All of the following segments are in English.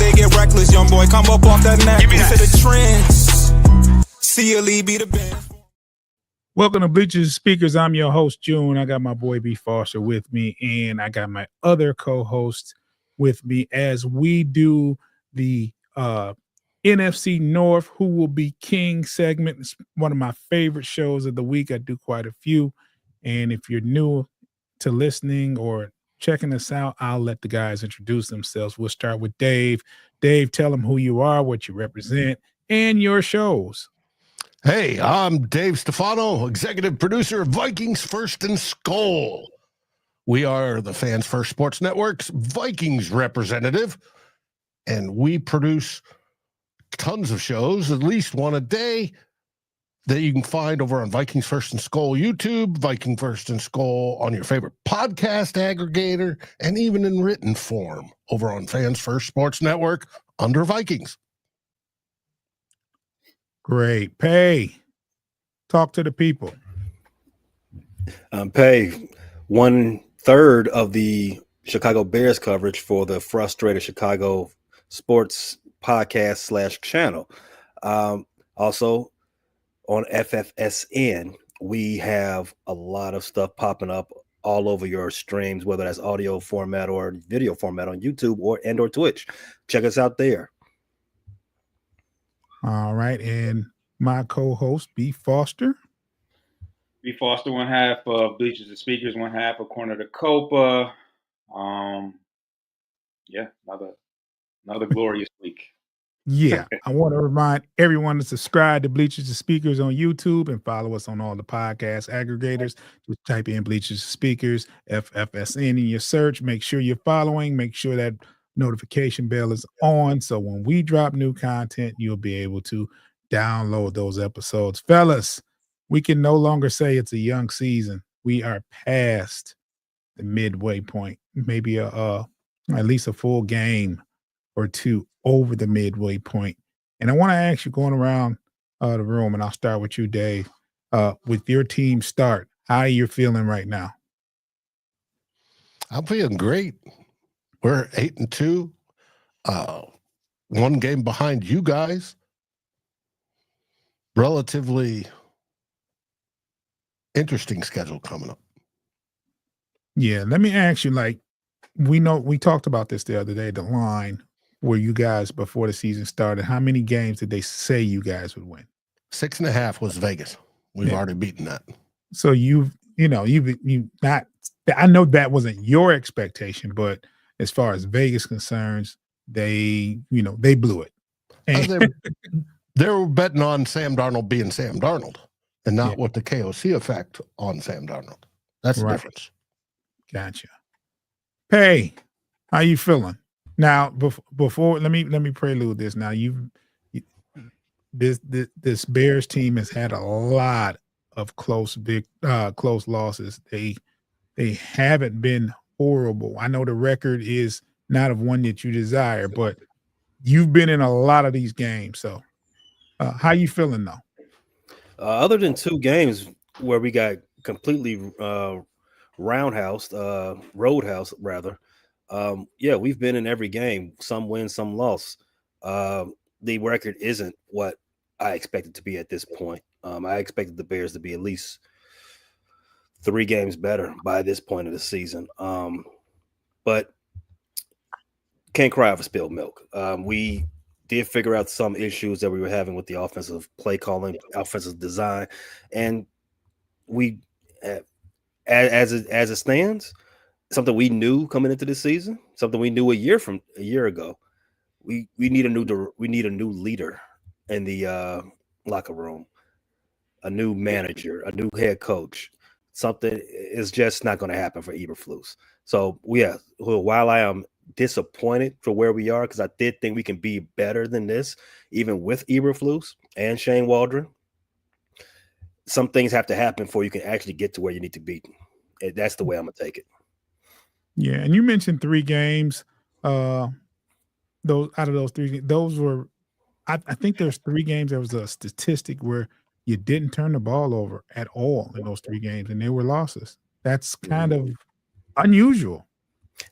say get reckless, young boy, come up off that neck. Into the trends. See a lead, be the band. Welcome to Bleachers and Speakers. I'm your host, June. I got my boy B. Foster with me, and I got my other co-host with me as we do the NFC North, Who Will Be King segment. It's one of my favorite shows of the week. I do quite a few. And if you're new to listening or checking us out, I'll let the guys introduce themselves. We'll start with Dave. Dave, tell them who you are, what you represent, and your shows. Hey, I'm Dave Stefano, executive producer of Vikings First and Skol. We are the Fans First Sports Network's Vikings representative, and we produce tons of shows, at least one a day, that you can find over on Vikings First and Skol YouTube, Viking First and Skol on your favorite podcast aggregator, and even in written form over on Fans First Sports Network under Vikings. Great. Pay. Talk to the people. Pay 1/3 of the Chicago Bears coverage for the Frustrated Chicago Sports Podcast / channel. Also on FFSN, we have a lot of stuff popping up all over your streams, whether that's audio format or video format on YouTube or Twitch. Check us out there. All right, and my co-host, B. Foster. B. Foster, one half of Bleachers and Speakers, one half of Corner to Copa. Yeah, another glorious week. Yeah, I want to remind everyone to subscribe to Bleachers and Speakers on YouTube and follow us on all the podcast aggregators. Just type in Bleachers and Speakers, FFSN in your search. Make sure you're following. Make sure that notification bell is on, so when we drop new content, you'll be able to download those episodes. Fellas, we can no longer say it's a young season. We are past the midway point, maybe at least a full game or two over the midway point. And I want to ask you, going around the room, and I'll start with you, Dave, with your team start, how are you feeling right now? I'm feeling great. We're 8-2, one game behind you guys. Relatively interesting schedule coming up. Yeah, let me ask you, like, we talked about this the other day, the line where you guys, before the season started, how many games did they say you guys would win? 6.5 was Vegas. We've already beaten that. So you've not, I know that wasn't your expectation, but as far as Vegas concerns, they blew it. And they were betting on Sam Darnold being Sam Darnold and not what the KOC effect on Sam Darnold. That's the difference. Gotcha. Pay, how you feeling? Now, before let me prelude this. Now, this Bears team has had a lot of close losses. They haven't been horrible. I know the record is not of one that you desire, but you've been in a lot of these games. So how you feeling though? Other than 2 games where we got completely roadhouse rather. We've been in every game, some win, some loss. The record isn't what I expected to be at this point. I expected the Bears to be at least 3 games better by this point of the season. But can't cry over spilled milk. We did figure out some issues that we were having with the offensive play calling, offensive design, and we, as it stands, something we knew coming into this season, something we knew a year ago. We need a new leader in the locker room, a new manager, a new head coach. Something is just not going to happen for Eberflus. So while I am disappointed for where we are, because I did think we can be better than this, even with Eberflus and Shane Waldron, some things have to happen before you can actually get to where you need to be. That's the way I'm gonna take it. Yeah, and you mentioned 3 games. Those out of those 3, those were, I think there's 3 games. There was a statistic where you didn't turn the ball over at all in those 3 games, and they were losses. That's kind of unusual,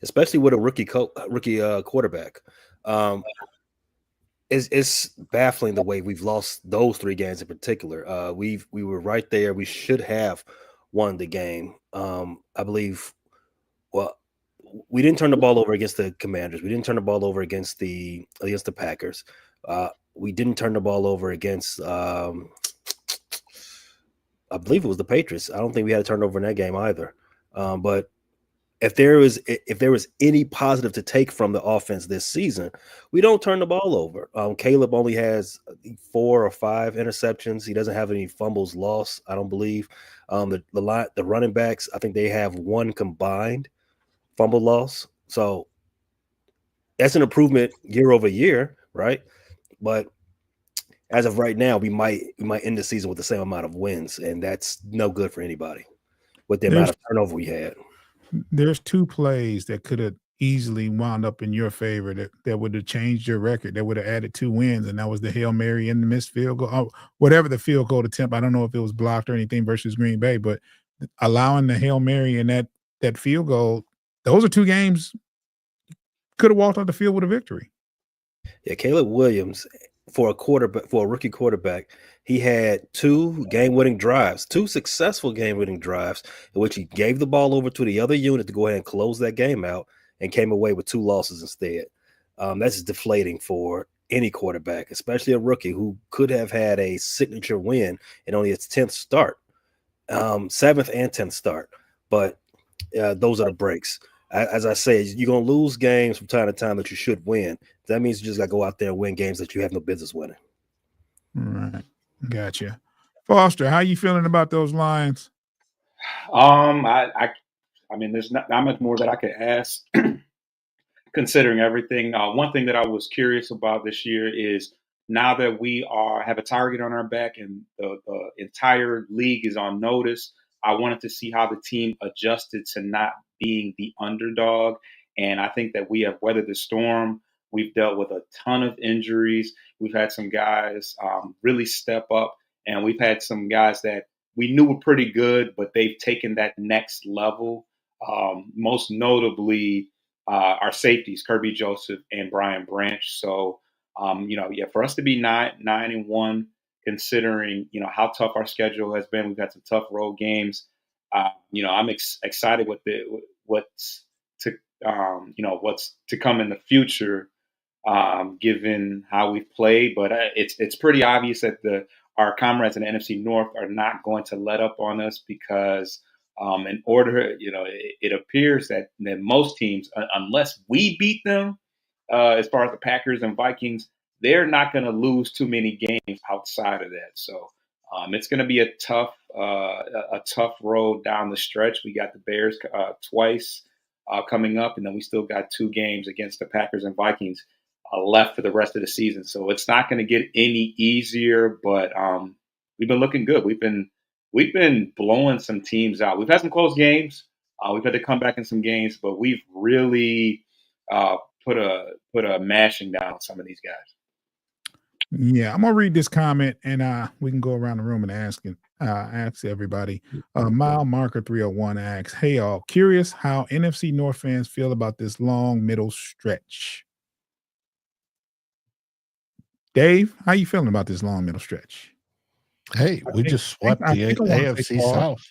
especially with a rookie quarterback. It's baffling the way we've lost those 3 games in particular. We were right there. We should have won the game. I believe. Well, we didn't turn the ball over against the Commanders. We didn't turn the ball over against the Packers. We didn't turn the ball over against. I believe it was the Patriots. I don't think we had a turnover in that game either. But if there was any positive to take from the offense this season, we don't turn the ball over. Caleb only has 4 or 5 interceptions. He doesn't have any fumbles lost, I don't believe. The running backs, I think they have 1 combined fumble loss. So that's an improvement year over year, right? But as of right now, we might end the season with the same amount of wins, and that's no good for anybody with the amount of turnover we had. There's 2 plays that could have easily wound up in your favor that would have changed your record, that would have added 2 wins, and that was the Hail Mary and the missed field goal. Whatever the field goal attempt, I don't know if it was blocked or anything versus Green Bay, but allowing the Hail Mary and that field goal, those are 2 games could have walked off the field with a victory. Yeah, Caleb Williams, for a rookie quarterback, he had 2 game-winning drives, 2 successful game-winning drives, in which he gave the ball over to the other unit to go ahead and close that game out, and came away with 2 losses instead. That's deflating for any quarterback, especially a rookie who could have had a signature win in only its 10th start, 7th and 10th start. But those are the breaks. As I say, you're going to lose games from time to time that you should win. That means you just got to go out there and win games that you have no business winning. All right. Gotcha. Foster, how you feeling about those lines? I mean, there's not much more that I could ask considering everything. One thing that I was curious about this year is now that we have a target on our back and the entire league is on notice, I wanted to see how the team adjusted to not being the underdog. And I think that we have weathered the storm. We've dealt with a ton of injuries. We've had some guys really step up, and we've had some guys that we knew were pretty good, but they've taken that next level. Most notably, our safeties, Kirby Joseph and Brian Branch. So, for us to be 9-1, considering how tough our schedule has been, we've had some tough road games. I'm excited with what's to come in the future, given how we've played. But it's pretty obvious that our comrades in the NFC North are not going to let up on us because in order, it appears that most teams, unless we beat them, as far as the Packers and Vikings, they're not going to lose too many games outside of that. So it's going to be a tough road down the stretch. We got the Bears twice coming up, and then we still got 2 games against the Packers and Vikings left for the rest of the season. So it's not going to get any easier, but we've been looking good. We've been blowing some teams out. We've had some close games. We've had to come back in some games, but we've really put a mashing down on some of these guys. Yeah, I'm gonna read this comment, and we can go around the room and ask everybody. Mile Marker 301 asks, "Hey y'all, curious how NFC North fans feel about this long middle stretch." Dave, how you feeling about this long middle stretch? Hey, we just swept the AFC South,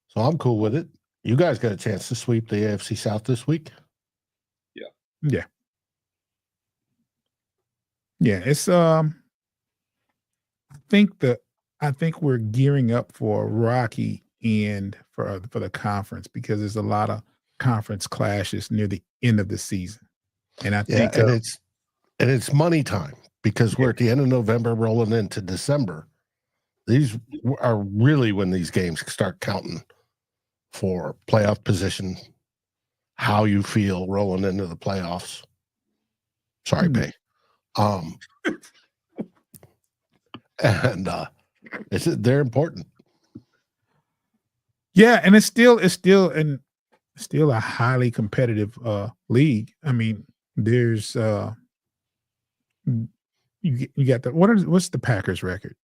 so I'm cool with it. You guys got a chance to sweep the AFC South this week? Yeah. It's I think we're gearing up for a rocky end for the conference because there's a lot of conference clashes near the end of the season, and I think it's money time because we're at the end of November, rolling into December. These are really when these games start counting for playoff position. How you feel rolling into the playoffs? Sorry, Pay. And they're important. Yeah, and it's still a highly competitive league. I mean, there's you got what's the Packers record?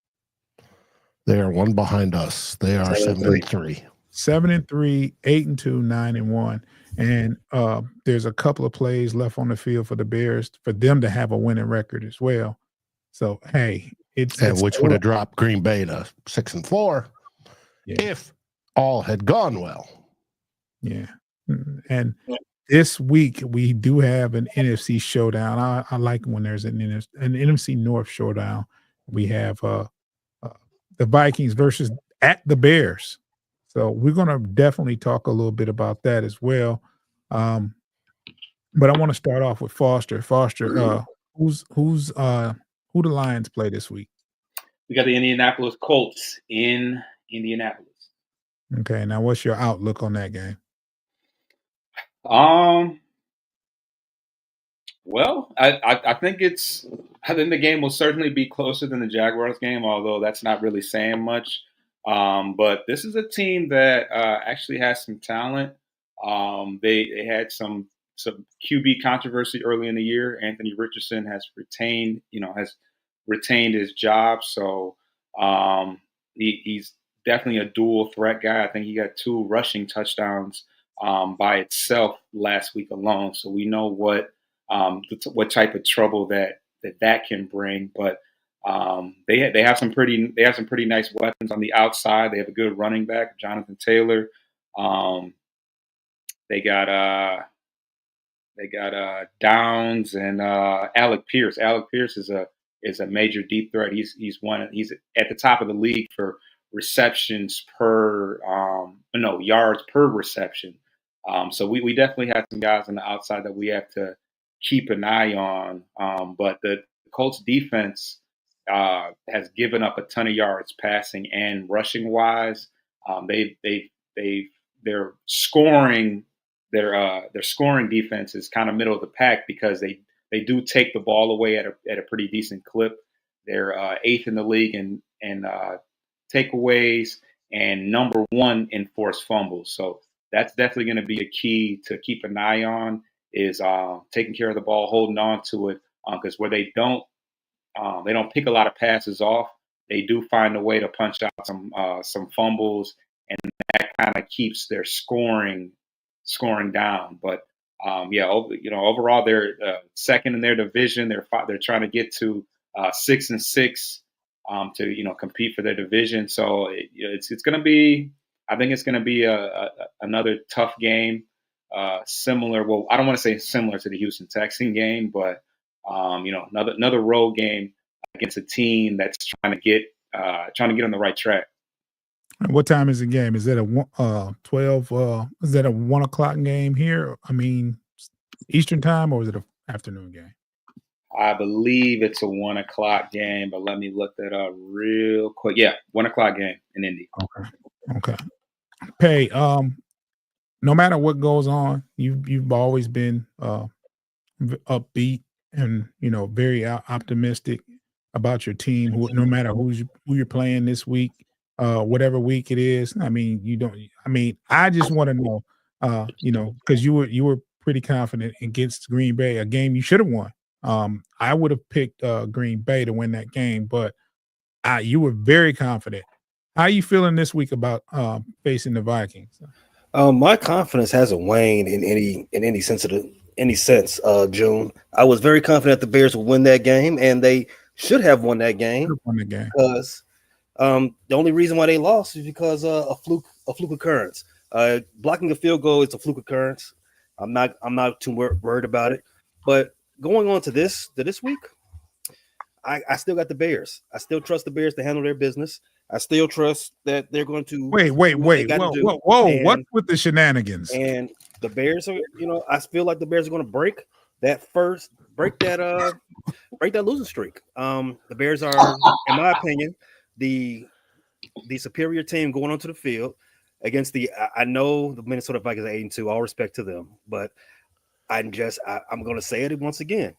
They are 1 behind us. They are 7-3. 7-3, 8-2, 9-1. And there's a couple of plays left on the field for the Bears for them to have a winning record as well. So hey, it's which would have dropped Green Bay to 6-4 if all had gone well. Yeah. And this week we do have an NFC showdown. I like when there's an NFC North showdown. We have the Vikings versus at the Bears. So we're going to definitely talk a little bit about that as well. But I want to start off with Foster. Foster, who the Lions play this week? We got the Indianapolis Colts in Indianapolis. Okay, now what's your outlook on that game? Well, I think the game will certainly be closer than the Jaguars game, although that's not really saying much. But this is a team that actually has some talent. They had some QB controversy early in the year. Anthony Richardson has retained his job, so he's definitely a dual threat guy. I think he got 2 rushing touchdowns by itself last week alone. So we know what type of trouble that can bring. But they have some pretty nice weapons on the outside. They have a good running back, Jonathan Taylor. They got Downs and Alec Pierce. Alec Pierce is a major deep threat. He's at the top of the league for receptions per yards per reception. So we definitely have some guys on the outside that we have to keep an eye on. But the Colts defense has given up a ton of yards passing and rushing wise. Their scoring defense is kind of middle of the pack because they do take the ball away at a pretty decent clip. They're 8th in the league in takeaways and number 1 in forced fumbles. So that's definitely going to be a key to keep an eye on is taking care of the ball, holding on to it, because where they don't pick a lot of passes off, they do find a way to punch out some fumbles, and that kind of keeps their scoring down. But overall they're second in their division. They're trying to get to 6-6 to compete for their division. So it's going to be. I think it's going to be another tough game. Similar. Well, I don't want to say similar to the Houston Texans game, but another road game against a team that's trying to get on the right track. What time is the game? Is it a 12? Is that a 1 o'clock game here? I mean, Eastern time, or is it an afternoon game? I believe it's a 1 o'clock game, but let me look that up real quick. Yeah, 1 o'clock game in Indy. Okay. Hey, no matter what goes on, you've always been upbeat and very optimistic about your team. No matter who you're playing this week, whatever week it is. I mean, I just want to know, because you were pretty confident against Green Bay, a game you should have won. I would have picked Green Bay to win that game, but you were very confident. How are you feeling this week about facing the Vikings? My confidence hasn't waned in any sense, June. I was very confident the Bears would win that game, and they should have won that game. Because the only reason why they lost is because a fluke occurrence. Blocking a field goal is a fluke occurrence. I'm not too worried about it. But going on to this week, I still got the Bears. I still trust the Bears to handle their business. I still trust that they're going to wait. Whoa! What's with the shenanigans? And the Bears are, I feel like the Bears are going to break that losing streak. The Bears are, in my opinion, the superior team going onto the field against I know the Minnesota Vikings are 8-2. All respect to them, but I'm going to say it once again.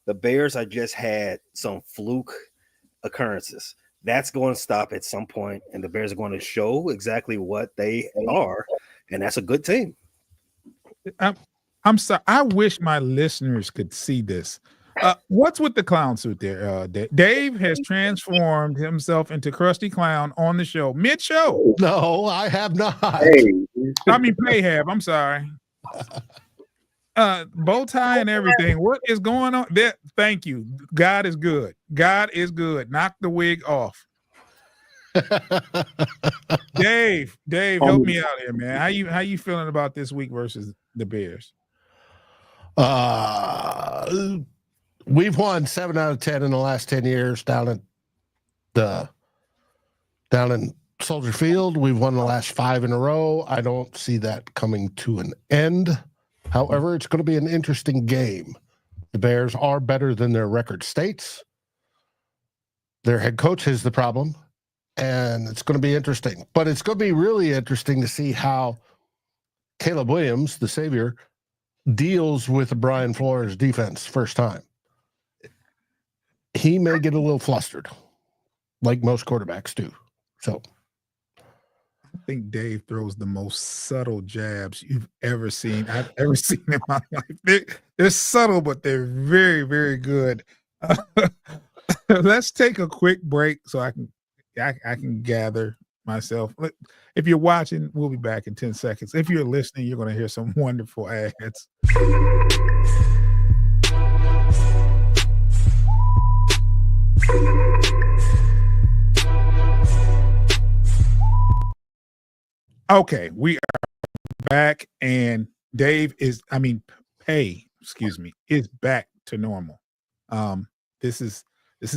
The Bears, I just had some fluke occurrences. That's going to stop at some point, and the Bears are going to show exactly what they are, and that's a good team. I'm sorry. I wish my listeners could see this. What's with the clown suit there? Dave has transformed himself into Krusty Clown on the show, mid-show. No, I have not. Hey, I mean, may have. I'm sorry. Bow tie and everything. What is going on there? Thank you. God is good. God is good. Knock the wig off. Dave, help me out here, man. How you feeling about this week versus the Bears? We've won 7 out of 10 in the last 10 years down in Soldier Field. We've won the last 5 in a row. I don't see that coming to an end. However, it's going to be an interesting game. The Bears are better than their record states. Their head coach is the problem, and it's going to be interesting. But it's going to be really interesting to see how Caleb Williams, the savior, deals with Brian Flores' defense first time. He may get a little flustered, like most quarterbacks do. So I think Dave throws the most subtle jabs you've ever seen. I've ever seen in my life. They're subtle, but they're very, very good. Let's take a quick break so I can gather myself. If you're watching, we'll be back in 10 seconds. If you're listening, you're going to hear some wonderful ads. Okay, we are back, and Dave is back to normal. This is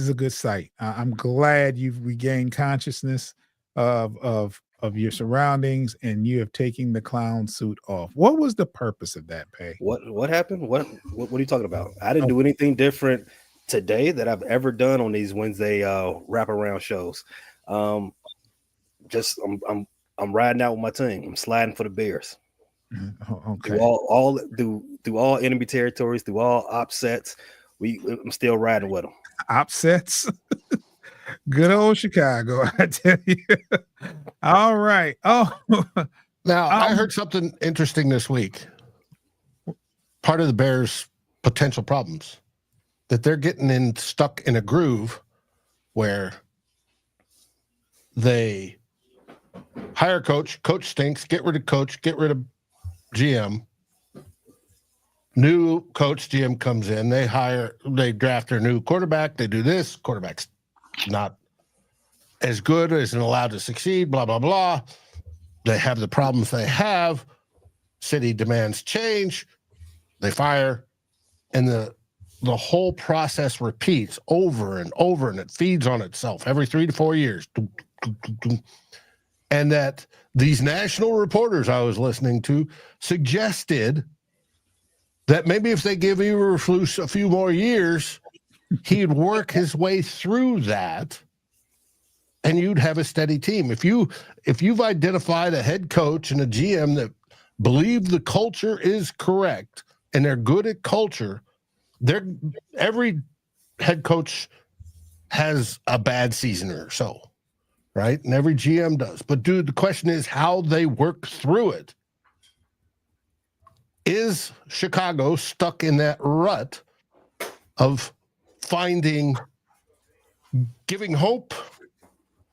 a good sight. I'm glad you've regained consciousness of your surroundings, and you have taken the clown suit off. What was the purpose of that, Pay? What happened? What are you talking about? I didn't do anything different today that I've ever done on these Wednesday wraparound shows. I'm riding out with my team. I'm sliding for the Bears. Okay. Through all enemy territories, through all upsets. I'm still riding with them. Upsets. Good old Chicago, I tell you. All right. Oh, now I heard something interesting this week. Part of the Bears' potential problems that they're getting stuck in a groove where they hire coach stinks, get rid of coach, get rid of GM. New coach, GM comes in, they draft their new quarterback, they do this, quarterback's not as good, isn't allowed to succeed, blah, blah, blah. They have the problems they have. City demands change. They fire. And the whole process repeats over and over, and it feeds on itself every 3 to 4 years. And that these national reporters I was listening to suggested that maybe if they give Eberflus a few more years, he'd work his way through that, and you'd have a steady team. If you've identified a head coach and a GM that believe the culture is correct and they're good at culture, every head coach has a bad season or so, right? And every GM does. But dude, the question is how they work through it. Is Chicago stuck in that rut of giving hope,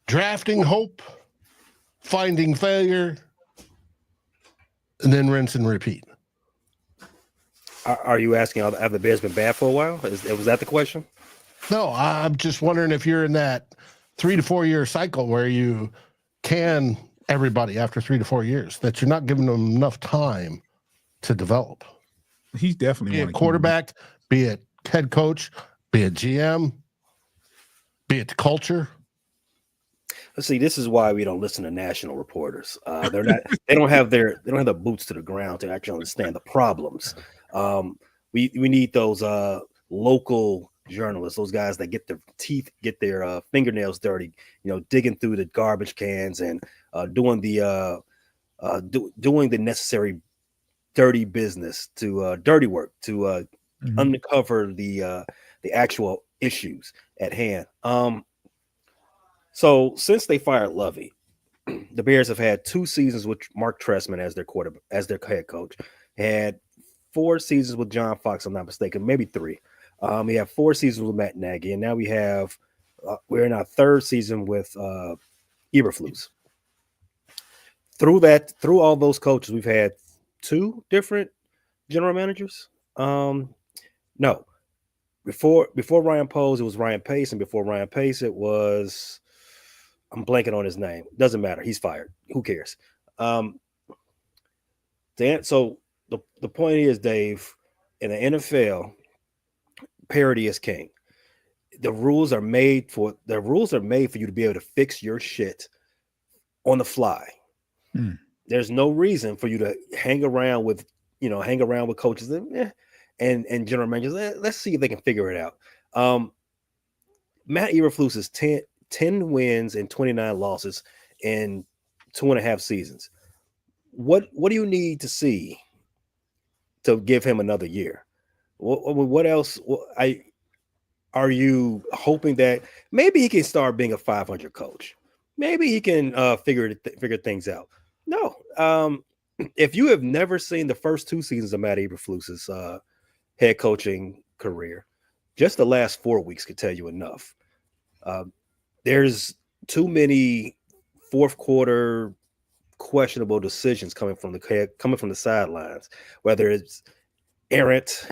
drafting hope, finding failure, and then rinse and repeat? Are you asking, have the Bears been bad for a while? Was that the question? No, I'm just wondering if you're in that 3 to 4 year cycle where you can everybody after 3 to 4 years, that you're not giving them enough time to develop. He's definitely be it quarterback, be it head coach, be it GM, be it culture. Let's see. This is why we don't listen to national reporters. They're not. They don't have their boots to the ground to actually understand the problems. We need those local journalists, those guys that get their fingernails dirty, digging through the garbage cans and doing the necessary dirty business dirty work to uncover the actual issues at hand. So since they fired Lovey, the Bears have had 2 seasons with Mark Trestman as their head coach, had 4 seasons with John Fox, if I'm not mistaken, maybe 3. We have 4 seasons with Matt Nagy, and now we're in our 3rd season with Eberflus. Through all those coaches, we've had 2 different general managers. No, before Ryan Poles, it was Ryan Pace, and before Ryan Pace, it was, I'm blanking on his name. Doesn't matter. He's fired. Who cares? So the point is, Dave, in the NFL, parity is king. The rules are made for you to be able to fix your shit on the fly. There's no reason for you to hang around with coaches and general managers. Let's see if they can figure it out. Matt Eberflus is 10 wins and 29 losses in 2.5 seasons. What do you need to see to give him another year? What else? Are you hoping that maybe he can start being a 500 coach? Maybe he can figure things out. No. If you have never seen the first 2 seasons of Matt Eberflus's head coaching career, just the last 4 weeks could tell you enough. There's too many fourth quarter questionable decisions coming from the sidelines, whether it's errant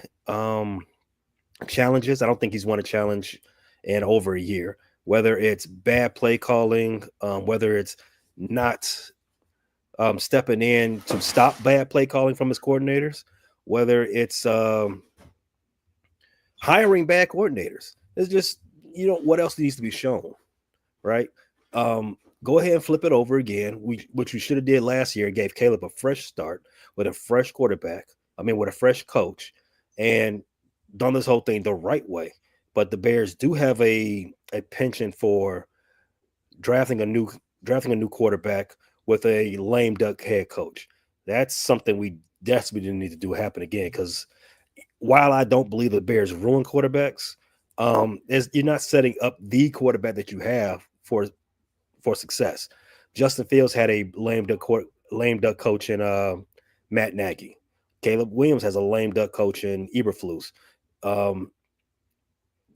challenges. I don't think he's won a challenge in over a year. Whether it's bad play calling, whether it's not stepping in to stop bad play calling from his coordinators, whether it's hiring bad coordinators. It's just, what else needs to be shown, right? Go ahead and flip it over again, which we should have did last year. Gave Caleb a fresh start with a fresh quarterback. With a fresh coach, and done this whole thing the right way. But the Bears do have a penchant for drafting a new quarterback with a lame duck head coach. That's something we desperately need to do happen again. Because while I don't believe the Bears ruin quarterbacks, you're not setting up the quarterback that you have for success. Justin Fields had a lame duck coach in Matt Nagy. Caleb Williams has a lame duck coach in Eberflus.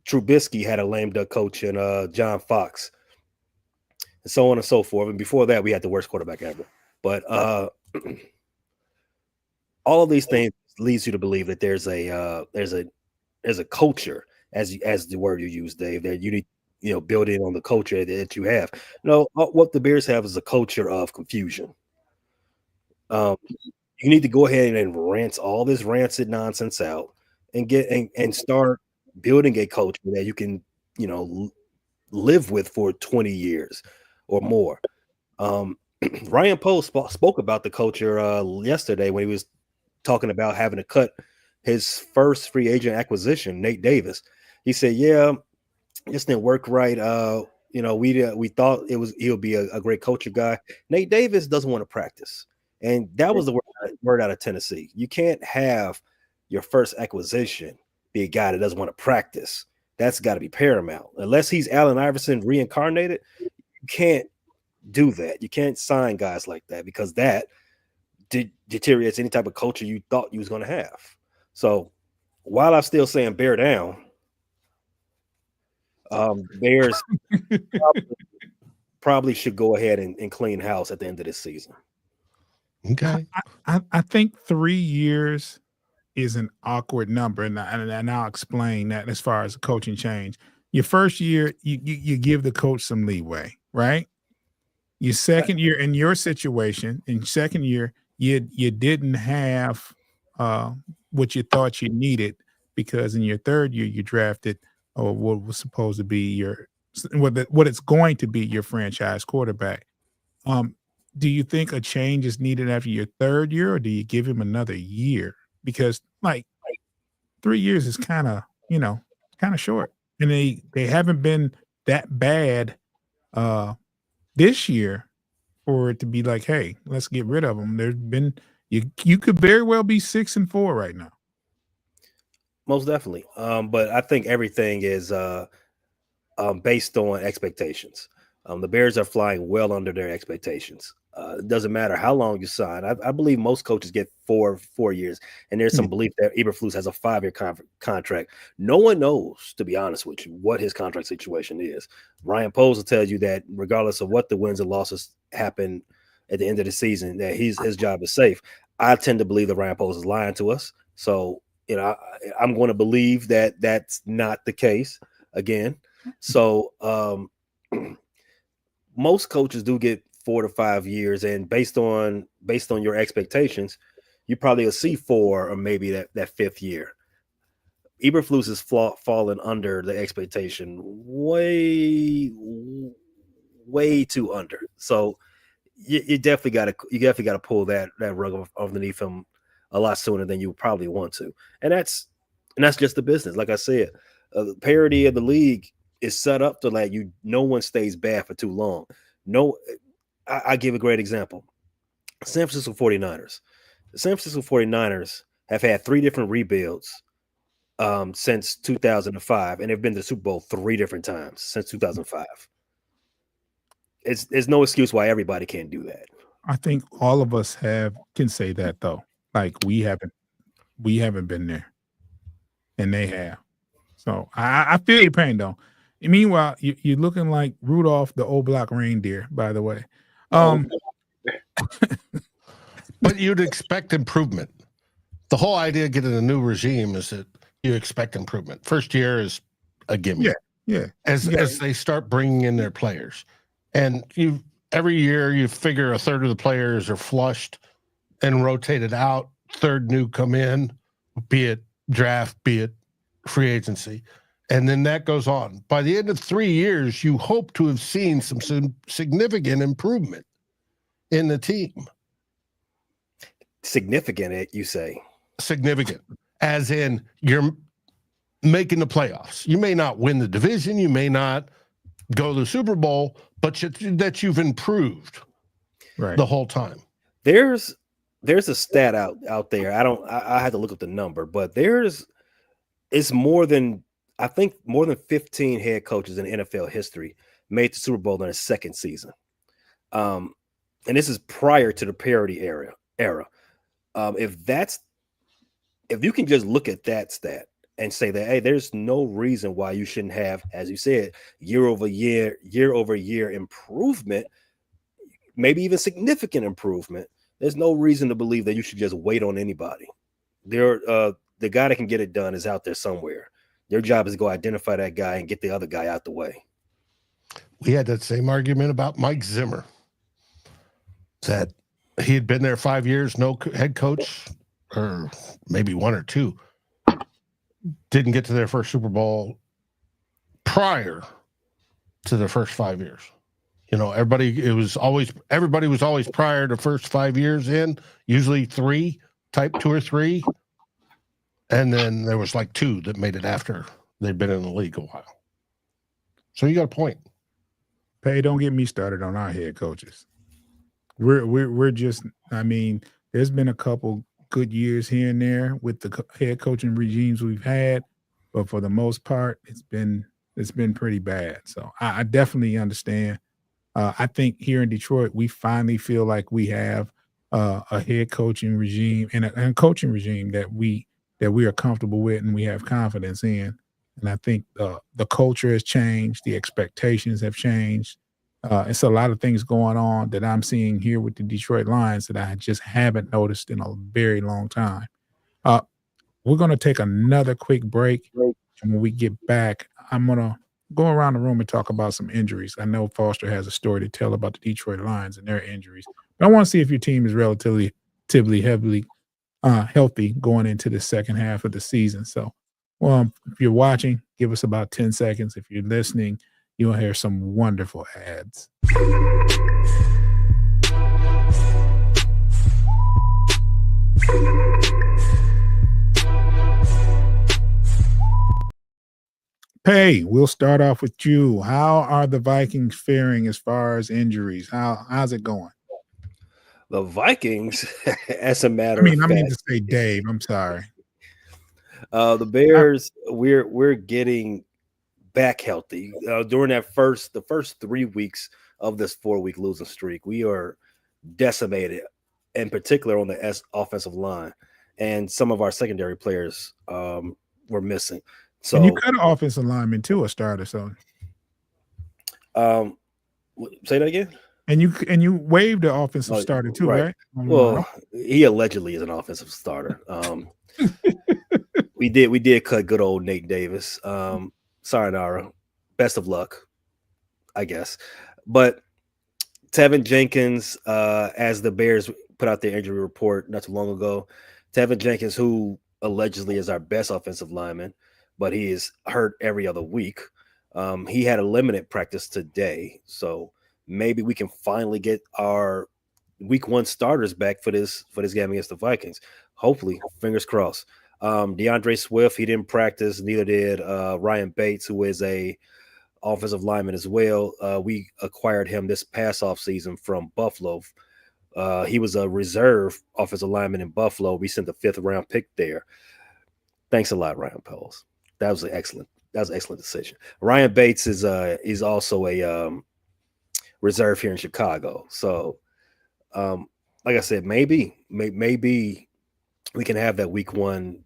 Trubisky had a lame duck coach in John Fox, and so on and so forth. And before that, we had the worst quarterback ever. But all of these things leads you to believe that there's a culture, as the word you use, Dave, that you need build in on the culture that you have. No, what the Bears have is a culture of confusion. You need to go ahead and rinse all this rancid nonsense out and start building a culture that you can, live with for 20 years or more. Ryan Post spoke about the culture yesterday when he was talking about having to cut his first free agent acquisition, Nate Davis. He said, "Yeah, this didn't work right. We thought he'll be a great culture guy. Nate Davis doesn't want to practice." And that was the word out of Tennessee. You can't have your first acquisition be a guy that doesn't want to practice. That's got to be paramount. Unless he's Allen Iverson reincarnated, you can't do that. You can't sign guys like that because that deteriorates any type of culture you thought you was going to have. So while I'm still saying bear down, Bears probably should go ahead and clean house at the end of this season. Okay. I think 3 years is an awkward number, and I'll explain that as far as the coaching change. Your first year, you give the coach some leeway, right? Your second year, in your situation, in second year, you didn't have what you thought you needed because in your third year you drafted what was supposed to be what it's going to be your franchise quarterback. Do you think a change is needed after your third year, or do you give him another year? Because like 3 years is kind of short, and they haven't been that bad this year for it to be like, hey, let's get rid of them. There's been you could very well be 6-4 right now. Most definitely. But I think everything is based on expectations. The Bears are flying well under their expectations. It doesn't matter how long you sign. I believe most coaches get 4 years, and there's some belief that Eberflus has a 5-year contract. No one knows, to be honest with you, what his contract situation is. Ryan Poles will tell you that regardless of what the wins and losses happen at the end of the season, that his job is safe. I tend to believe that Ryan Poles is lying to us. So, I'm going to believe that that's not the case again. So, most coaches do get 4 to 5 years, and based on your expectations, you probably will see 4 or maybe that 5th year. Eberflus is fallen under the expectation way too under. So you definitely got to pull that rug underneath him a lot sooner than you probably want to, and that's just the business. Like I said, the parity of the league is set up to let no one stays bad for too long. No, I give a great example. San Francisco 49ers. The San Francisco 49ers have had 3 different rebuilds since 2005, and they've been to the Super Bowl 3 different times since 2005. There's no excuse why everybody can't do that. I think all of us can say that though. Like we haven't been there, and they have. So I feel your pain though. And meanwhile, you're looking like Rudolph the old black reindeer, by the way. But you'd expect improvement. The whole idea of getting a new regime is that you expect improvement. First year is a gimme. Yeah. As they start bringing in their players, and every year you figure a third of the players are flushed and rotated out. Third new come in, be it draft, be it free agency. And then that goes on. By the end of 3 years, you hope to have seen some significant improvement in the team. Significant, you say? Significant. As in you're making the playoffs. You may not win the division. You may not go to the Super Bowl, but that you've improved the whole time. There's a stat out there. I had to look up the number, but it's more than 15 head coaches in NFL history made the Super Bowl in their second season. And this is prior to the parity era. If you can just look at that stat and say that, hey, there's no reason why you shouldn't have, as you said, year over year improvement, maybe even significant improvement. There's no reason to believe that you should just wait on anybody. The guy that can get it done is out there somewhere. Your job is to go identify that guy and get the other guy out the way. We had that same argument about Mike Zimmer, that he had been there 5 years, no head coach, or maybe 1 or 2, didn't get to their first Super Bowl prior to the first 5 years. Everybody was always prior to first 5 years in, usually 2 or 3. And then there was like 2 that made it after they'd been in the league a while. So you got a point. Pay, don't get me started on our head coaches. We're just, there's been a couple good years here and there with the head coaching regimes we've had, but for the most part, it's been pretty bad. So I definitely understand. I think here in Detroit, we finally feel like we have a head coaching regime and a coaching regime that we are comfortable with and we have confidence in. And I think the culture has changed, the expectations have changed. It's a lot of things going on that I'm seeing here with the Detroit Lions that I just haven't noticed in a very long time. We're going to take another quick break. And when we get back, I'm going to go around the room and talk about some injuries. I know Foster has a story to tell about the Detroit Lions and their injuries. But I want to see if your team is relatively healthy going into the second half of the season. So, if you're watching, give us about 10 seconds. If you're listening, you'll hear some wonderful ads. Hey, we'll start off with you. How are the Vikings faring as far as injuries? How's it going? The Vikings, as a matter of fact. I mean to say Dave. I'm sorry. The Bears, we're getting back healthy during the first 3 weeks of this 4-week losing streak. We are decimated, in particular on the offensive line, and some of our secondary players were missing. So And you cut an offensive lineman too, a starter. So say that again. And you waived the offensive starter too, right? Well, he allegedly is an offensive starter. We did cut good old Nate Davis. Sayonara. Best of luck, I guess. But Tevin Jenkins, as the Bears put out their injury report not too long ago, Tevin Jenkins, who allegedly is our best offensive lineman, but he is hurt every other week. He had a limited practice today, so maybe we can finally get our week 1 starters back for this game against the Vikings. Hopefully, fingers crossed. DeAndre Swift, he didn't practice, neither did Ryan Bates, who is a offensive lineman as well. We acquired him this past offseason from Buffalo. He was a reserve offensive lineman in Buffalo. We sent the 5th round pick there. Thanks a lot, Ryan Poles. That was an excellent decision. Ryan Bates is also a reserve here in Chicago. So, like I said, maybe we can have that week 1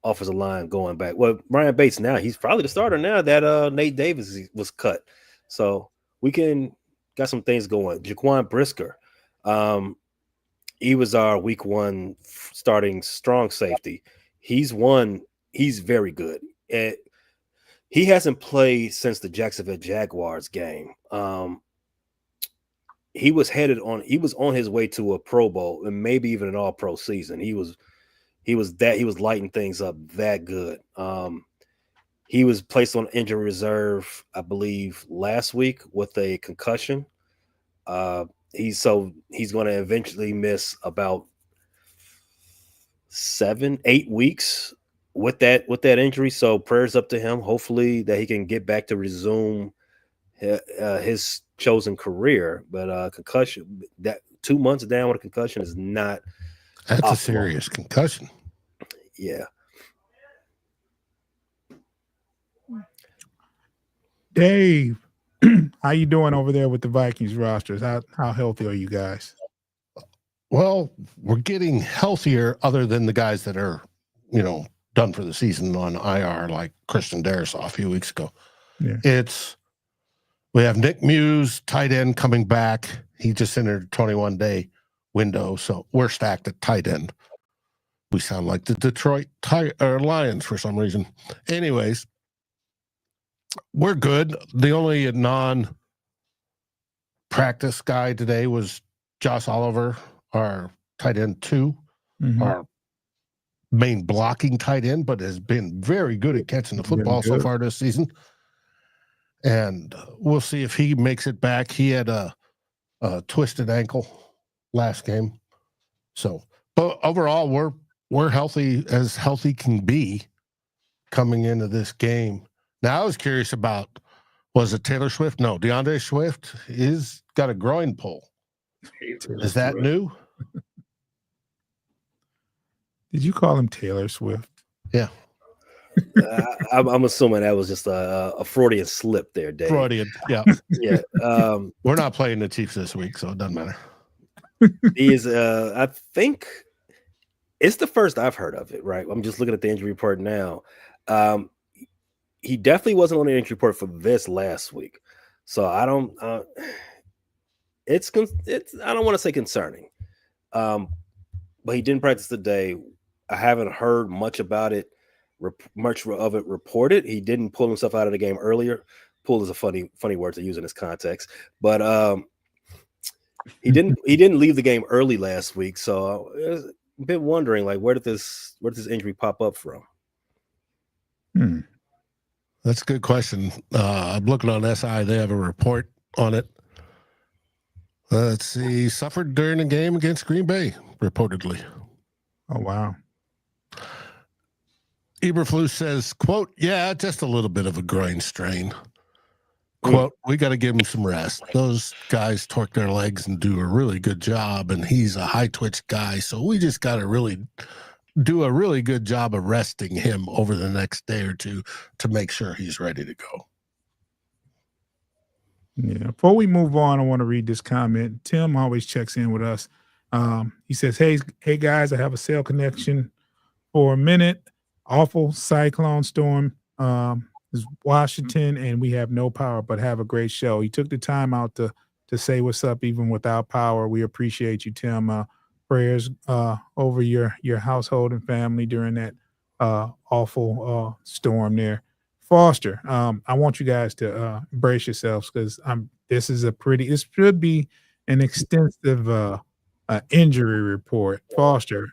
offensive line going back. Well, Ryan Bates now, he's probably the starter now that Nate Davis was cut. So we got some things going. Jaquan Brisker, he was our week 1 starting strong safety. He's very good. He hasn't played since the Jacksonville Jaguars game. He was on his way to a Pro Bowl and maybe even an All-Pro season. He was lighting things up that good. He was placed on injury reserve, I believe, last week with a concussion. He's going to eventually miss about 7-8 weeks with that injury. So prayers up to him. Hopefully that he can get back to resume his chosen career. But concussion, that 2 months down with a concussion is not. That's a serious concussion. Yeah. Dave, how you doing over there with the Vikings rosters? How healthy are you guys? Well, we're getting healthier other than the guys that are, done for the season on IR, like Christian Darrisaw a few weeks ago. Yeah. We have Nick Muse, tight end, coming back. He just entered a 21-day window, so we're stacked at tight end. We sound like the Detroit Lions for some reason. Anyways, we're good. The only non-practice guy today was Josh Oliver, our tight end 2, our main blocking tight end, but has been very good at catching the football so far this season. And we'll see if he makes it back. He had a twisted ankle last game. So, but overall, we're healthy as healthy can be coming into this game. Now, I was curious about, was it Taylor Swift? No, DeAndre Swift is got a groin pull. Is that new? Did you call him Taylor Swift? Yeah. I'm assuming that was just a Freudian slip there, Dave. Freudian, yeah. Yeah. We're not playing the Chiefs this week, so it doesn't matter. He is, I think it's the first I've heard of it, right? I'm just looking at the injury report now. He definitely wasn't on the injury report for this last week. So I don't, it's I don't want to say concerning. But he didn't practice today. I haven't heard much about it, much of it reported. He didn't pull himself out of the game earlier. Pull is a funny word to use in this context, but he didn't leave the game early last week. So I've been wondering, like, where did this injury pop up from? That's a good question. I'm looking on SI. They have a report on it. Let's see. Suffered during a game against Green Bay, reportedly. Oh, wow. Eberflus says, quote, yeah, just a little bit of a groin strain. Quote, we got to give him some rest. Those guys torque their legs and do a really good job, and he's a high twitch guy, so we just got to really do a really good job of resting him over the next day or two to make sure he's ready to go. Yeah. Before we move on, I want to read this comment. Tim always checks in with us. He says, hey guys, I have a cell connection for a minute. Awful cyclone storm is Washington, and we have no power, but have a great show. He took the time out to say what's up, even without power. We appreciate you, Tim. Prayers over your household and family during that awful storm there. Foster, I want you guys to brace yourselves because this should be an extensive injury report. Foster,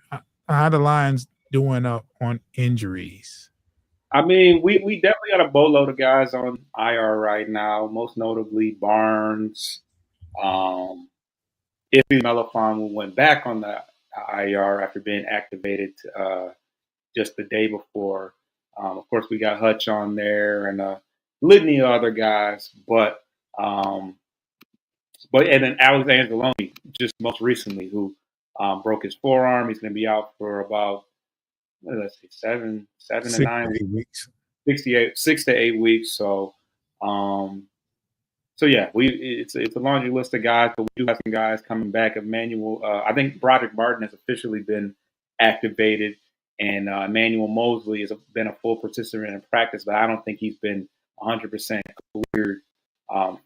how the Lions doing up on injuries? I mean, we definitely got a boatload of guys on IR right now, most notably Barnes. Ify Melifon went back on the IR after being activated just the day before. Of course, we got Hutch on there and a litany of other guys, but and then Alex Anzalone just most recently, who broke his forearm. He's going to be out for about let's see, 7 to 9 weeks, 6 to 8 weeks. So yeah, it's a laundry list of guys, but we do have some guys coming back. Emmanuel, I think Broderick Martin has officially been activated, and Emmanuel Mosley has been a full participant in practice, but I don't think he's been 100% cleared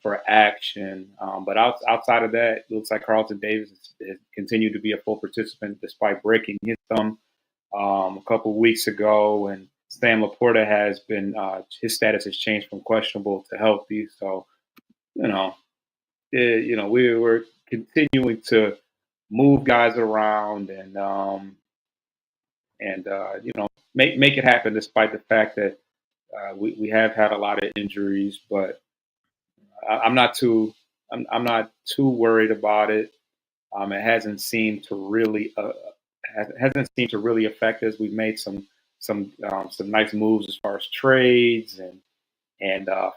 for action. But outside of that, it looks like Carlton Davis has continued to be a full participant despite breaking his thumb a couple of weeks ago, and Sam Laporta has been his status has changed from questionable to healthy. So, we're continuing to move guys around and make it happen despite the fact that we have had a lot of injuries. But I'm not too worried about it. It hasn't seemed to really affect us. We've made some nice moves as far as trades and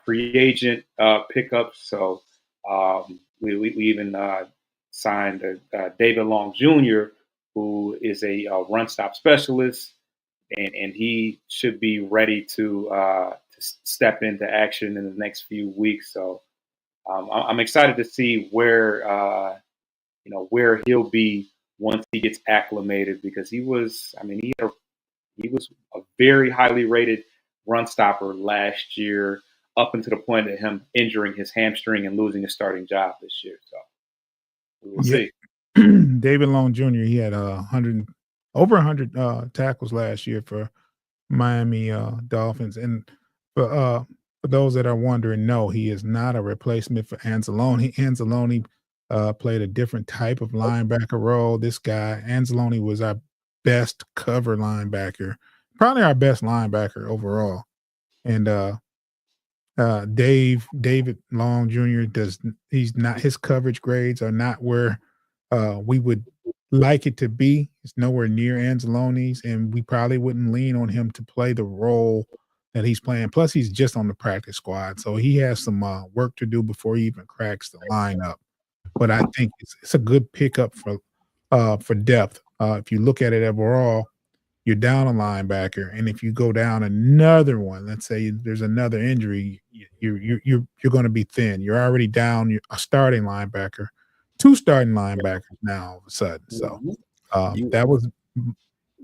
free agent pickups. So we even signed David Long Jr., who is a run stop specialist, and he should be ready to step into action in the next few weeks. So I'm excited to see where he'll be once he gets acclimated, because he was a very highly rated run stopper last year, up until the point of him injuring his hamstring and losing his starting job this year. So we will see. David Long Jr., he had over 100 tackles last year for Miami Dolphins. And for those that are wondering, no, he is not a replacement for Anzalone. Anzalone played a different type of linebacker role. This guy, Anzalone, was our best cover linebacker, probably our best linebacker overall. And David Long Jr. his coverage grades are not where we would like it to be. It's nowhere near Anzalone's, and we probably wouldn't lean on him to play the role that he's playing. Plus, he's just on the practice squad, so he has some work to do before he even cracks the lineup. But I think it's a good pickup for depth. If you look at it overall, you're down a linebacker, and if you go down another one, let's say there's another injury, you're going to be thin. You're already down a starting linebacker, 2 starting linebackers now all of a sudden. So that was.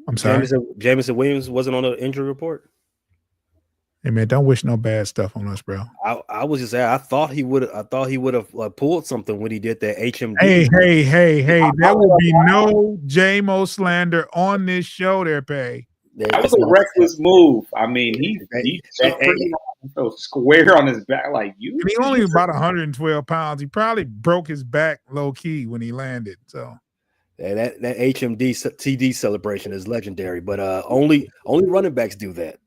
I'm sorry. Jameson Williams wasn't on the injury report. Hey man, don't wish no bad stuff on us, bro. I was just saying, I thought he would have pulled something when he did that HMD. Hey, there will be no JMO slander on this show there, Pay. That was a reckless move. I mean, he square on his back like you. And he only about 112 pounds. He probably broke his back low key when he landed. So that HMD TD celebration is legendary, but only running backs do that.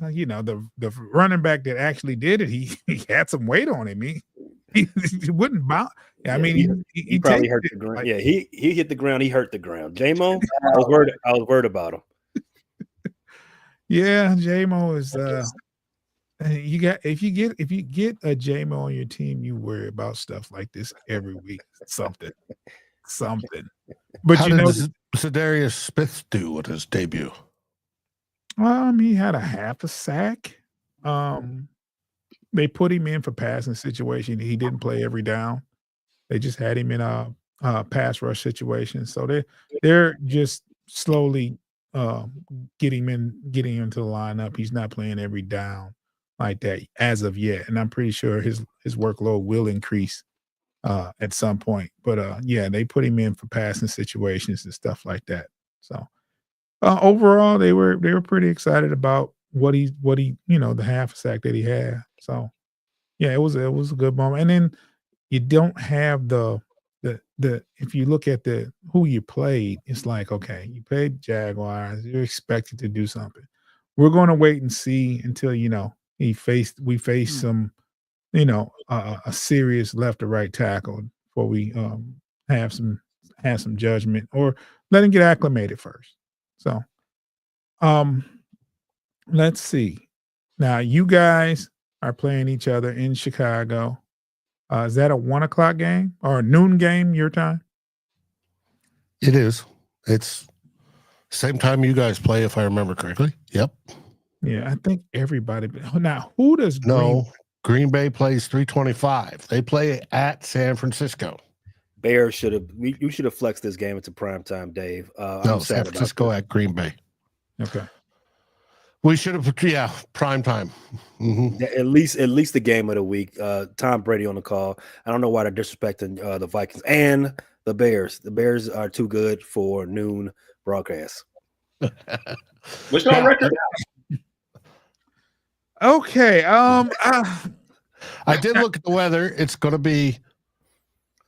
Well, the running back that actually did it, he had some weight on him. He wouldn't bounce. I mean, he probably hurt the ground. Yeah, he hit the ground. He hurt the ground. JMO, I was worried about him. Yeah, JMO is. If you get a JMO on your team, you worry about stuff like this every week. Something. But how did Za'Darius Smith do at his debut? He had a half a sack. they put him in for passing situation. He didn't play every down. They just had him in a pass rush situation. So they're just slowly getting him into the lineup. He's not playing every down like that as of yet. And I'm pretty sure his workload will increase at some point. But yeah, they put him in for passing situations and stuff like that. So overall, they were pretty excited about what he the half sack that he had. So yeah, it was a good moment. And then you don't have the if you look at the who you played, it's like, okay, you played Jaguars, you're expected to do something. We're going to wait and see until we face some a serious left or right tackle before we have some judgment or let him get acclimated first. So um let's see. Now you guys are playing each other in Chicago. Is that a 1:00 game or a noon game your time? It is. It's same time you guys play, if I remember correctly. Yep. Yeah, I think everybody. Now, who does Green Bay plays 3:25. They play at San Francisco. Bears should have. You should have flexed this game into prime time, Dave. No, San Francisco at Green Bay. Okay. We should have, prime time. Mm-hmm. At least the game of the week. Tom Brady on the call. I don't know why they're disrespecting the Vikings and the Bears. The Bears are too good for noon broadcast. What's your record? Okay. I did look at the weather. It's going to be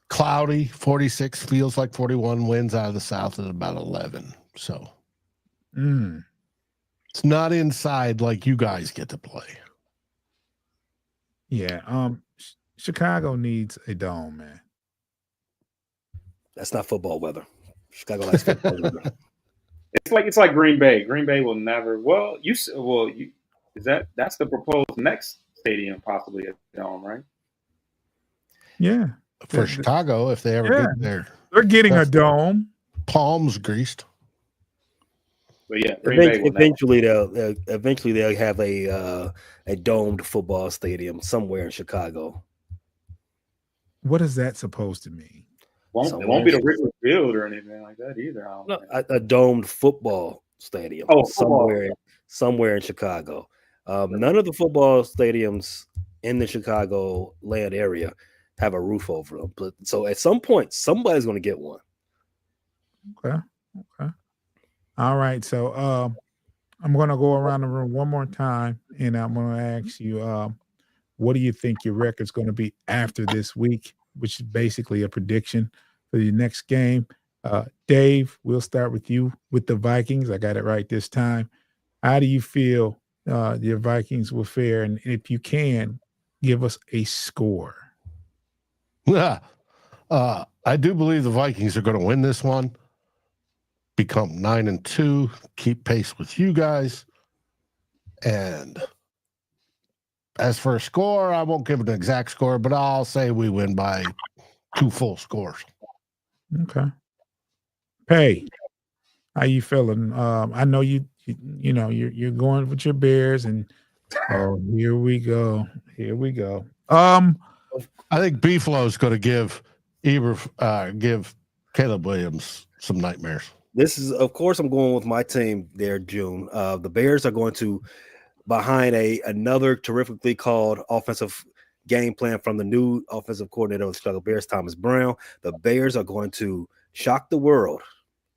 cloudy, 46, feels like 41, winds out of the south at about 11. So it's not inside like you guys get to play. Yeah. Chicago needs a dome, man. That's not football weather. Chicago likes football weather. It's like Green Bay. Green Bay will never. That's the proposed next stadium, possibly a dome, right? Yeah. For Chicago, if they ever get there, they're getting a dome. Palms greased. But yeah, eventually they'll have a domed football stadium somewhere in Chicago. What is that supposed to mean? It won't be the Wrigley Field or anything like that either. A domed football stadium. Somewhere in Chicago. None of the football stadiums in the Chicago land area have a roof over them. But so at some point, somebody's going to get one. Okay. All right. So I'm going to go around the room one more time, and I'm going to ask you, what do you think your record's going to be after this week, which is basically a prediction for the next game? Dave, we'll start with you with the Vikings. I got it right this time. How do you feel your Vikings will fare? And if you can, give us a score. I do believe the Vikings are going to win this one, become 9-2, keep pace with you guys. And as for a score, I won't give an exact score, but I'll say we win by 2 full scores. Okay. Hey, how you feeling? I know you're going with your Bears, and here we go. I think Beefalo is going to give Caleb Williams some nightmares. This is, of course, I'm going with my team there, June. The Bears are going to, behind another terrifically called offensive game plan from the new offensive coordinator of the Chicago Bears, Thomas Brown. The Bears are going to shock the world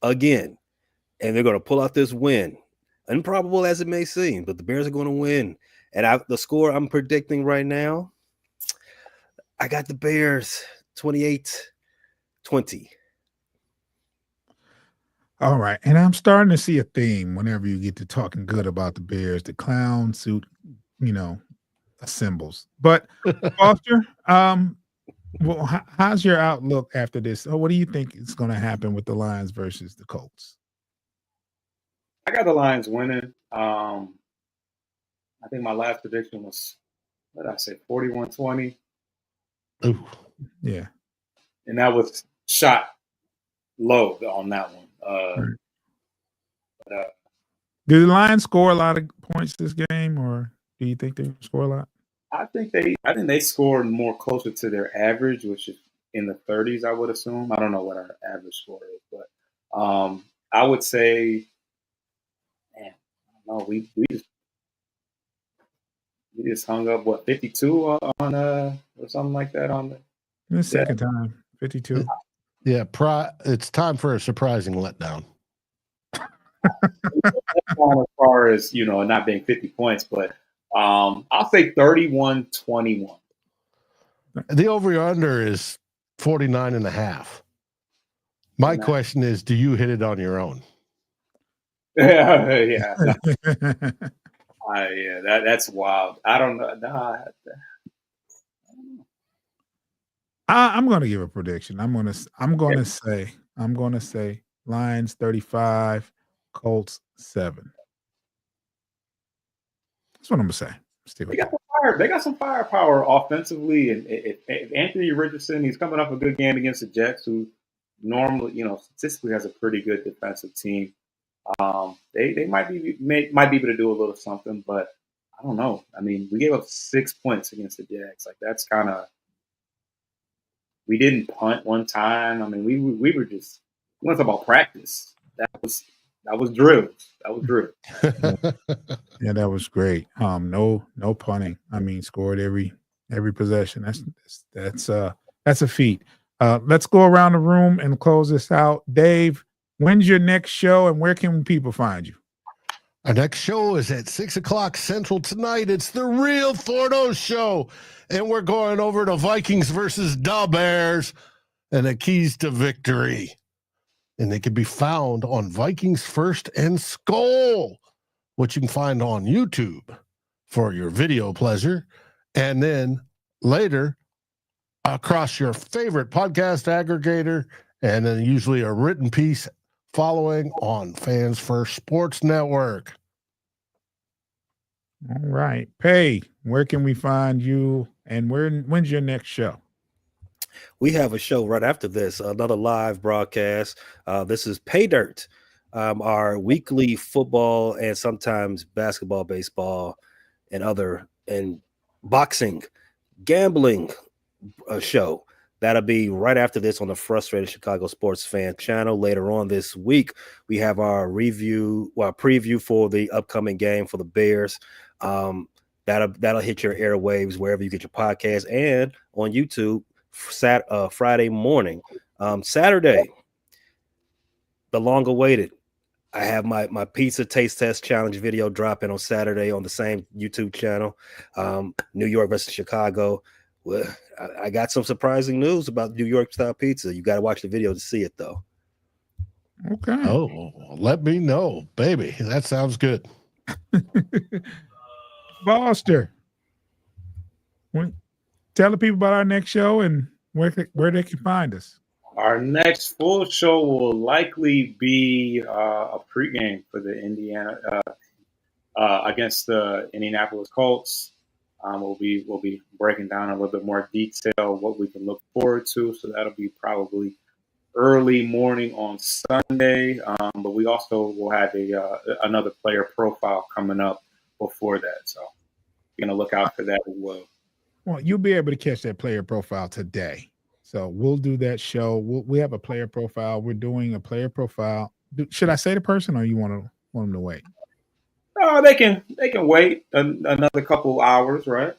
again, and they're going to pull out this win. Improbable as it may seem, but the Bears are going to win. And the score I'm predicting right now, I got the Bears 28-20. All right. And I'm starting to see a theme whenever you get to talking good about the Bears. The clown suit, assembles. But Foster, how's your outlook after this? What do you think is going to happen with the Lions versus the Colts? I got the Lions winning. I think my last prediction was, what did I say, 41-20? Ooh. Yeah. And that was shot low on that one. Did the Lions score a lot of points this game, or do you think they score a lot? I think they scored more closer to their average, which is in the 30s, I would assume. I don't know what our average score is, but I would say, man, I don't know, we just hung up 52 on or something like that on The second time, 52. Yeah, it's time for a surprising letdown. as far as not being 50 points, but I'll say 31-21. The over-under is 49.5. My question is, do you hit it on your own? Yeah, that's wild. I don't know. I'm going to give a prediction. I'm going to say Lions 35, Colts 7. That's what I'm going to say. They got some firepower offensively, and if Anthony Richardson, he's coming off a good game against the Jets, who normally, statistically has a pretty good defensive team. They might be able to do a little something, but I don't know. I mean, we gave up 6 points against the Jags. Like, that's kind of. We didn't punt one time. I mean, we were just. We want to talk about practice. That was drills. That was drills. Yeah, that was great. No punting. I mean, scored every possession. That's a feat. Let's go around the room and close this out. Dave, when's your next show and where can people find you? Our next show is at 6:00 Central tonight. It's the Real Fordo Show, and we're going over to Vikings versus the Bears and the keys to victory. And they can be found on Vikings First and Skol, which you can find on YouTube for your video pleasure. And then later across your favorite podcast aggregator, and then usually a written piece following on Fans First Sports Network. All right. Pay, where can we find you and when's your next show? We have a show right after this, another live broadcast. This is Pay Dirt, our weekly football and sometimes basketball, baseball, and boxing, gambling show. That'll be right after this on the Frustrated Chicago Sports Fan channel. Later on this week, we have our preview for the upcoming game for the Bears. That'll hit your airwaves wherever you get your podcast and on YouTube. Friday morning. Saturday, the long awaited. I have my pizza taste test challenge video dropping on Saturday on the same YouTube channel. New York versus Chicago. Well, I got some surprising news about New York style pizza. You got to watch the video to see it, though. Okay. Oh, let me know, baby. That sounds good. Foster, tell the people about our next show and where they can find us. Our next full show will likely be a pregame for the Indiana against the Indianapolis Colts. We'll be breaking down a little bit more detail what we can look forward to. So that'll be probably early morning on Sunday. But we also will have another player profile coming up before that. So you're gonna look out for that as well. Well, you'll be able to catch that player profile today. So we'll do that show. We have a player profile. We're doing a player profile. Should I say the person, or you want them to wait? They can wait another couple hours, right?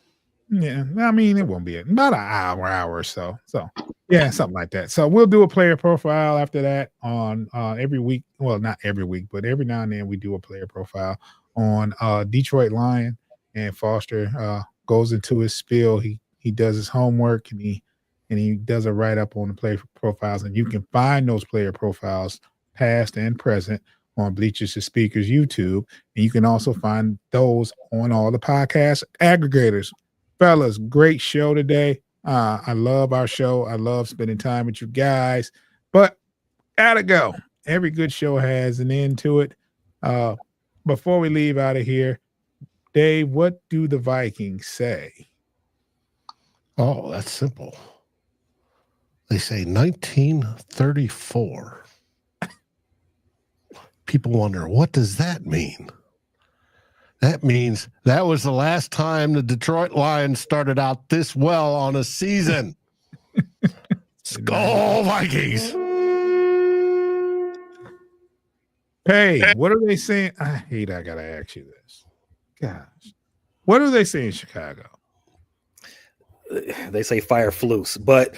Yeah, I mean, it won't be about an hour or so. So yeah, something like that. So we'll do a player profile after that on every week. Well, not every week, but every now and then we do a player profile on Detroit Lion. And Foster goes into his spiel. He does his homework and he does a write-up on the player profiles. And you can find those player profiles, past and present, on Bleachers to Speakers YouTube. And you can also find those on all the podcast aggregators. Fellas, great show today. I love our show. I love spending time with you guys. But gotta go. Every good show has an end to it. Before we leave out of here, Dave, what do the Vikings say? Oh, that's simple. They say 1934. People wonder, what does that mean? That means that was the last time the Detroit Lions started out this well on a season. Skull Vikings. Hey, what are they saying? I gotta ask you this. Gosh. What do they say in Chicago? They say fire flus, but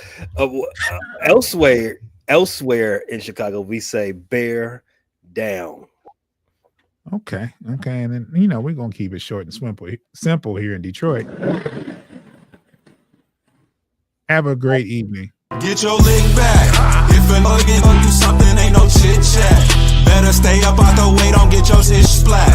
elsewhere in Chicago, we say bear down. Okay. And then we're gonna keep it short and simple here in Detroit. Have a great evening. Get your lick back. If a nugget gonna do something, ain't no chit chat. Better stay up out the way, don't get your shit splat.